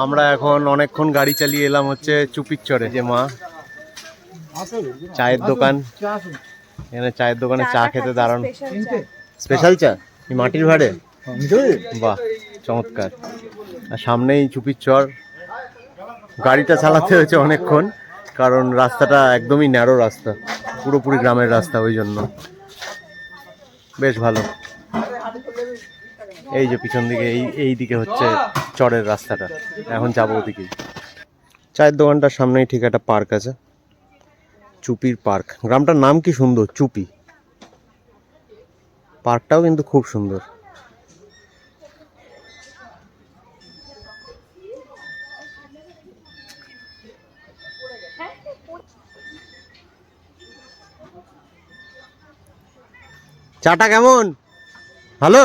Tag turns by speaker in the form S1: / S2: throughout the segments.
S1: আমরা এখন অনেকক্ষণ গাড়ি চালিয়ে এলাম হচ্ছে চুপির চরে, যে মা চায়ের দোকান, এখানে চায়ের দোকানে চা খেতে দাঁড়ান। স্পেশাল চা মাটির ভাড়ে, বাহ চমৎকার। আর সামনেই চুপির চর। গাড়িটা চালাতে হয়েছে অনেকক্ষণ, কারণ রাস্তাটা একদমই ন্যারো রাস্তা, পুরোপুরি গ্রামের রাস্তা, ওই জন্য বেশ ভালো। এই যে পিছন দিকে এই দিকে হচ্ছে চরের রাস্তাটা, এখন যাবো ওদিকেই। চায়ের দোকানটার সামনেই ঠিক একটা পার্ক আছে, চুপির পার্ক। গ্রামটার নাম কি সুন্দর, চুপি। পার্কটাও কিন্তু খুব সুন্দর। চাটা কেমন? ভালো।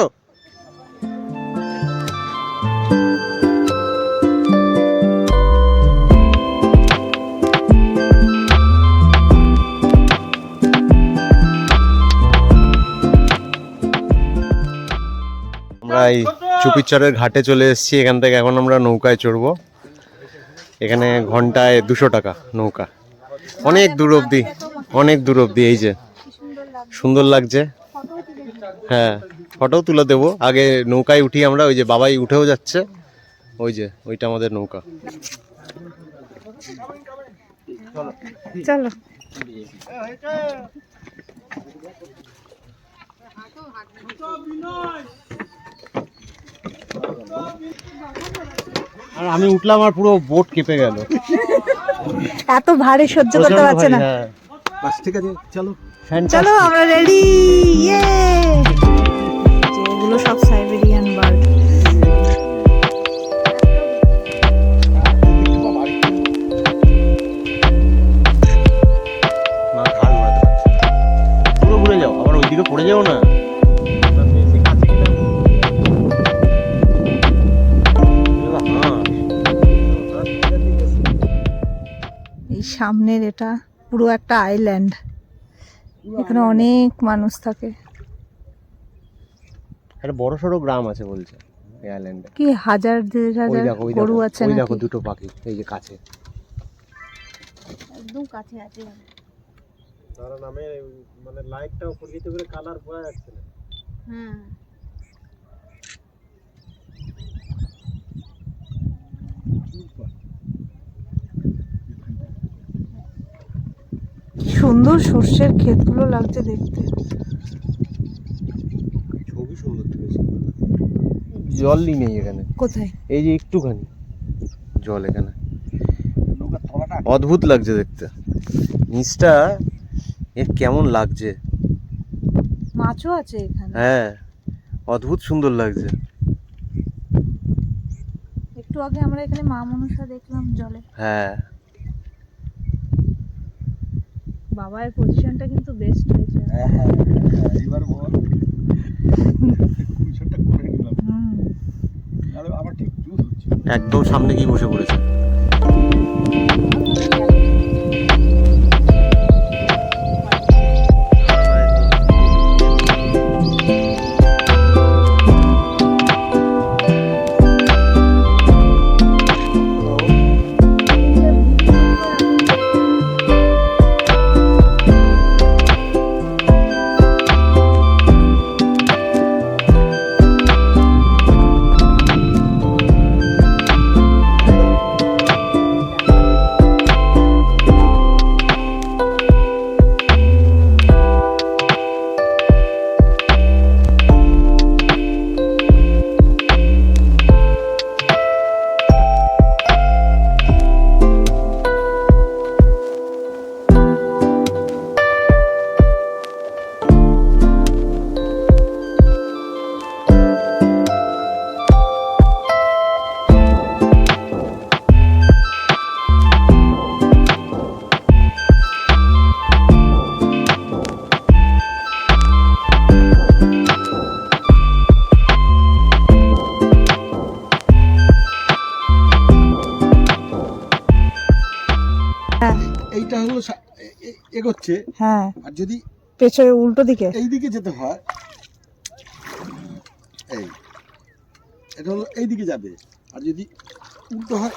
S1: আমরা এই চুপিচরের ঘাটে চলে এসেছি। এখান থেকে এখন আমরা নৌকায় চড়বো। এখানে ঘন্টায় 200 টাকা নৌকা, অনেক দূর অব্দি, অনেক দূর অব্দি। এই যে সুন্দর লাগছে। হ্যাঁ, ফটোও তুলে দেবো। আগে নৌকায় উঠি আমরা, ওই যে বাবাই উঠেও যাচ্ছে, ওই যে ওইটা আমাদের নৌকা।
S2: চলো।
S1: আর আমি উঠলাম, আর পুরো বোট কেঁপে গেল,
S2: এত ভারী সহ্য করতে পারছে না।
S1: ঠিক আছে, চলো
S2: চলো আমরা রেডি। ইয়ে, এগুলো সব সাইবেরিয়ান বার্ড।
S1: পুরো ঘুরে যাও, আবার ওইদিকে পড়ে যাও না।
S2: এই সামনের এটা পুরো একটা আইল্যান্ড, এখানে অনেক মানুষ থাকে।
S1: একটা বড় সড়ো গ্রাম আছে বলছে এই আইল্যান্ডে।
S2: কি হাজার দেড় হাজার গরু আছে
S1: ওই
S2: নাকি?
S1: দেখো দুটো পাখি, এই যে কাছে,
S2: একদম কাছে আছে।
S1: তার নামে মানে লাইটটা উপর দিতে করে কালার বোঝা যাচ্ছে না।
S2: হ্যাঁ, সুন্দর সর্ষের ক্ষেতগুলো লাগছে দেখতে।
S1: ছবি সুন্দর তুলেছে। জলই নেই এখানে।
S2: কোথায়?
S1: এই যে একটুখানি জল এখানে, অদ্ভুত লাগছে দেখতে। নিচটা এর কেমন লাগছে।
S2: মাছও আছে এখানে।
S1: হ্যাঁ, অদ্ভুত সুন্দর লাগছে।
S2: একটু আগে আমরা এখানে মা মনসা দেখলাম জলে।
S1: হ্যাঁ,
S2: বাবার পজিশনটা কিন্তু বেস্ট হয়েছে।
S1: এবার বল কুইশনটা করে নিলাম। আরে আবার ঠিক জুস হচ্ছে, একদম সামনে গিয়ে বসে পড়েছে। এইটা হলো এগোচ্ছে।
S2: হ্যাঁ,
S1: আর যদি
S2: পেছনে উল্টো দিকে
S1: এই দিকে যেতে হয়, এই এটা হলো এই দিকে যাবে। আর যদি
S3: উল্টো হয়,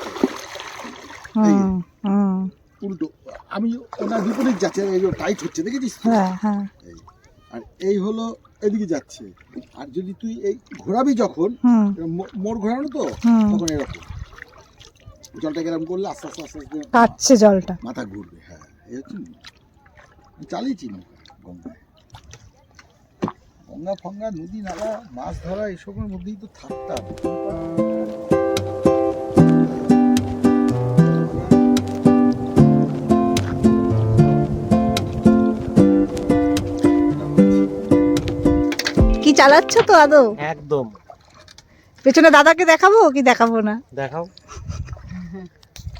S2: হুম হুম
S3: উল্টো। আমি ওনার বিপরীত যাচ্ছে, এই যে টাইট হচ্ছে দেখেছিস তো?
S2: হ্যাঁ হ্যাঁ
S3: এই। আর এই হলো এদিকে যাচ্ছে। আর যদি তুই এই ঘোরাবি যখন,
S2: হুম
S3: মোড় ঘোরানো তো,
S2: হুম
S3: তখন এরকম জলটাকে এরকম করলে আস্তে আস্তে আস্তে আস্তে
S2: কাটছে জলটা।
S3: মাথা ঘুরবে। হ্যাঁ, এই হচ্ছে আমি চালিয়েছি নৌকা গঙ্গায়। গঙ্গা ফঙ্গা নদী নালা মাছ ধরা এসবের মধ্যেই তো থাকতাম।
S2: কি চালাচ্ছ তো আদৌ?
S1: একদম।
S2: পেছনে দাদাকে দেখাবো কি দেখাবো না?
S1: দেখাও।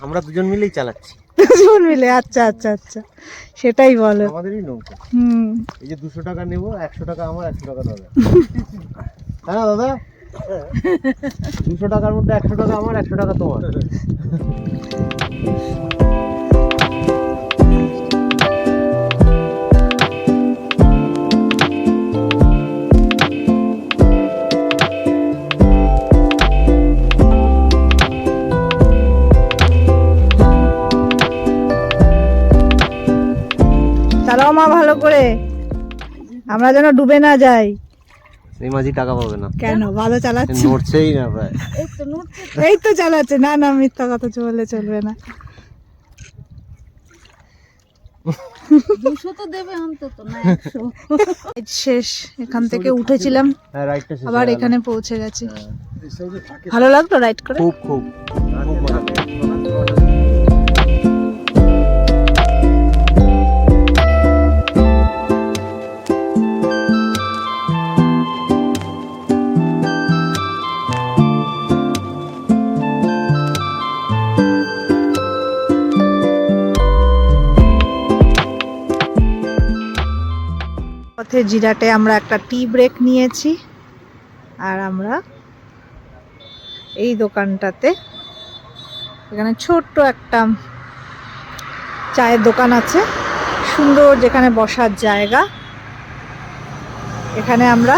S1: আমরা দুজন মিলেই চালাচ্ছি।
S2: দুজন মিলে? আচ্ছা আচ্ছা আচ্ছা, সেটাই বলো।
S1: আমাদেরই নৌকা।
S2: হুম।
S1: এই যে 200 টাকা নেবো, 100 টাকা আমার, 100 টাকা দাদা। হ্যাঁ দাদা, 200 টাকার মধ্যে 100 টাকা আমার, 100 টাকা তোমার।
S2: চালাও মা ভালো করে, আমরা যেন ডুবে না যাই।
S1: এই মাঝি টাকা পাবে না।
S2: কেন? ভালো চালাচ্ছি।
S1: নড়ছেই না প্রায়।
S2: এই তো চালাচ্ছে। না না, মিথ্যা কথা বললে চলবে না।
S4: 200 তো দেবে অন্তত, না 100।
S2: শেষ, এখান থেকে উঠেছিলাম,
S1: হ্যাঁ, রাইডটা শেষ
S2: আবার
S1: হয়ে গেল।
S2: এখানে পৌঁছে গেছি।
S3: এই সাইডে থাকে।
S2: ভালো লাগলো রাইড করে?
S1: খুব খুব খুব মজা পেয়েছি।
S2: পথে জিরাটে আমরা একটা টি ব্রেক নিয়েছি, আর আমরা এই দোকানটাতে, এখানে ছোট্ট একটা চায়ের দোকান আছে, সুন্দর, যেখানে বসার জায়গা। এখানে আমরা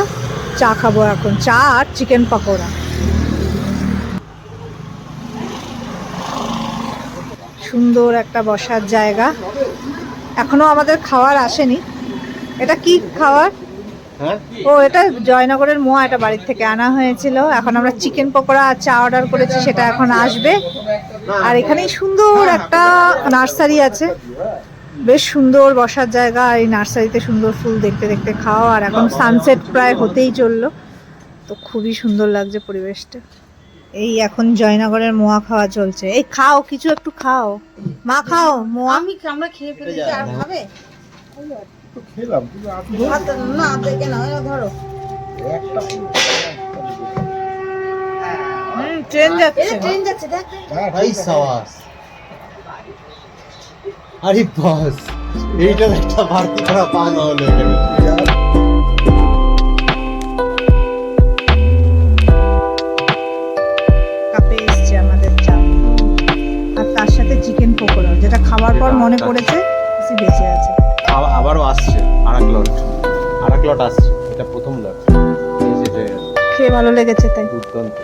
S2: চা খাবো এখন, চা আর চিকেন পকোড়া। সুন্দর একটা বসার জায়গা। এখনো আমাদের খাবার আসেনি। এটা কি খাবার?
S1: হ্যাঁ,
S2: ও, এটা জয়নগরের মোয়া, এটা বাড়ির থেকে আনা হয়েছিল। এখন আমরা চিকেন পকোড়া আর চা অর্ডার করেছি, সেটা এখন আসবে। আর এখানে সুন্দর একটা নার্সারি আছে, বেশ সুন্দর বসার জায়গা। আর এই নার্সারিতে সুন্দর ফুল দেখতে দেখতে খাওয়া। আর এখন সানসেট প্রায় হতেই চললো, তো খুবই সুন্দর লাগছে পরিবেশটা। এই এখন জয়নগরের মোয়া খাওয়া চলছে। এই খাও, কিছু একটু খাও মা, খাও মোয়া।
S4: আমরা খেয়ে ফেলেছি, আর খাবে?
S3: তো খেলাম, কিন্তু আপনি
S4: না দেখে না, ধরো।
S3: একটা
S2: ট্রেন যাচ্ছে।
S4: ট্রেন যাচ্ছে, দেখ।
S1: ভাই সাবাস। আরে বাস, এইটা একটা ভারতী করা পা না হলে এখানে।
S2: কাপে এসছে আমাদের চা, আর তার সাথে চিকেন পকোড়া, যেটা খাওয়ার পর মনে পড়েছে কিছু বেঁচে আছে।
S1: আবারও আসছে আরেক লট আসছে। এটা প্রথম লট। এই যে
S2: খেয়ে ভালো লেগেছে তাই।
S1: দুর্দান্ত।